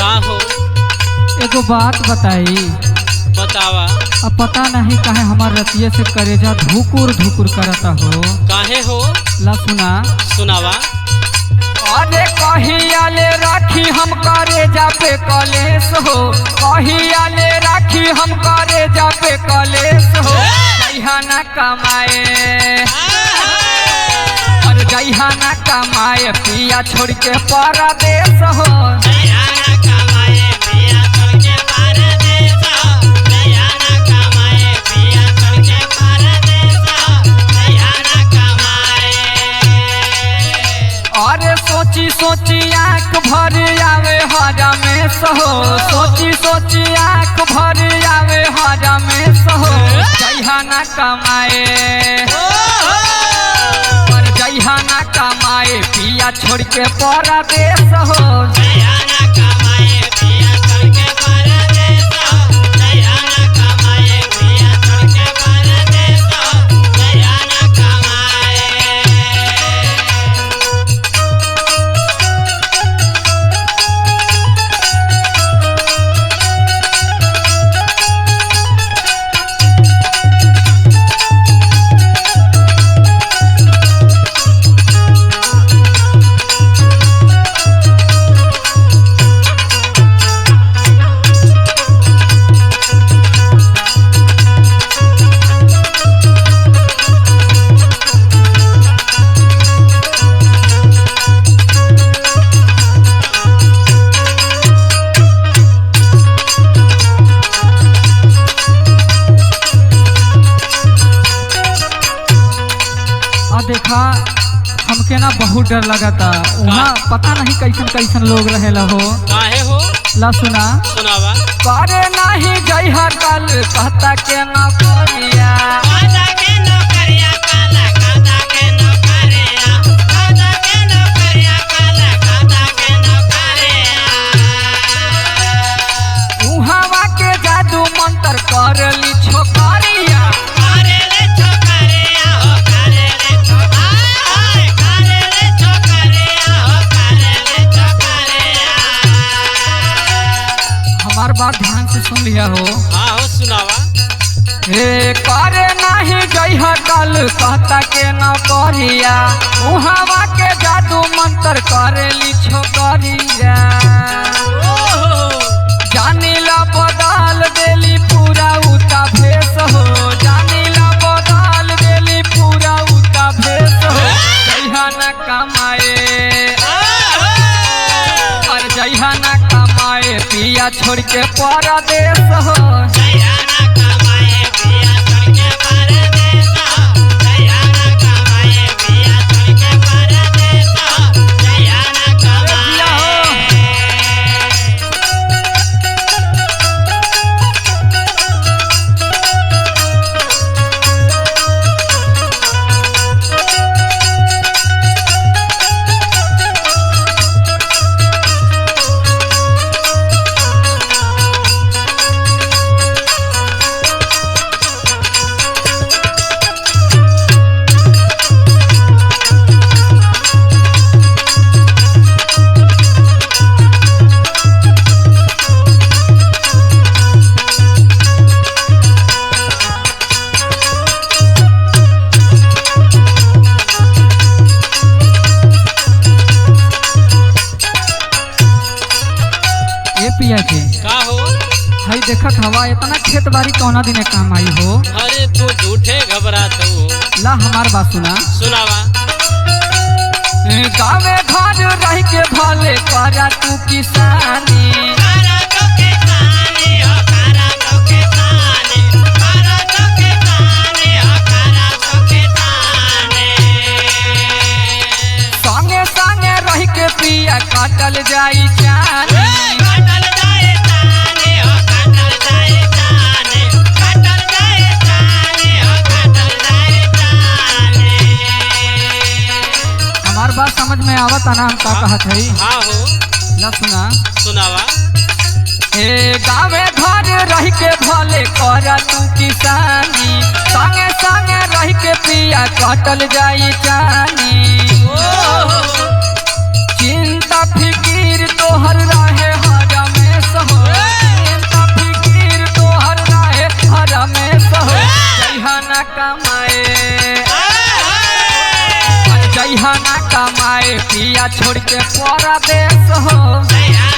का हो? एगो बात बताई। बतावा। अब पता नहीं काहे हमार रतिये से करेजा धुकुर धुकुर करता हो। काहे हो? ला सुना। सुनावा। अरे कहिया ले राखी हम करेजा पे कलेश हो, कहिया ले राखी हम करेजा पे कलेश हो। जइहा ना कमाए और जइहा ना कमाए पिया छोड़ के परदेश हो। अरे सोची सोची आँख भर आवे हरा में सहो, सोची सोची आँख भर आवे हरा में सहो। जइहा ना कमाए और जइहा ना कमाए पिया छोड़ के परदेश हो। देखा हमके ना बहुत डर लगता, वहाँ पता नहीं कैसन कैसन लोग रहेला हो। काहे हो? ला सुना। सुनावा। करे नहीं जइहा कल कहता के ना करिया, उहावा के जादू मंत्र करली छोकरिया। हमार बात ध्यान से सुन लिया हो। हाँ हो, सुनावा। हे करे नहीं जइहा कल कहता के न करिया, उहावा के जादू मंत्र करेली छोकरिया। जानिला बदल देली पूरा उता भेष हो, जानिला बदल देली पूरा उता भेष हो। जइहा ना कमाए और जइहा ना कमाए पिया छोड़ के परदेश हो। पिया के का हो? भाई देखत हवा इतना खेत बाड़ी कौना दिने काम आई हो। अरे तू झूठे घबरात हो। ला हमार बात सुना। सुनावा। गाँव घर रह के भले करा तू किसानी, संगे संगे रह के पिया काटल जाई चानी। हमार बात समझ में आवता ना हम का कहत है? हाँ हो। ला सुना। सुनावा। हे गाँव घर रह के भले करा तू किसानी, संगे संगे रह के पिया काटल जाई चानी। चिंता फिकीर तोहर रहे हरा में पिया छोड़ के परदेश हो।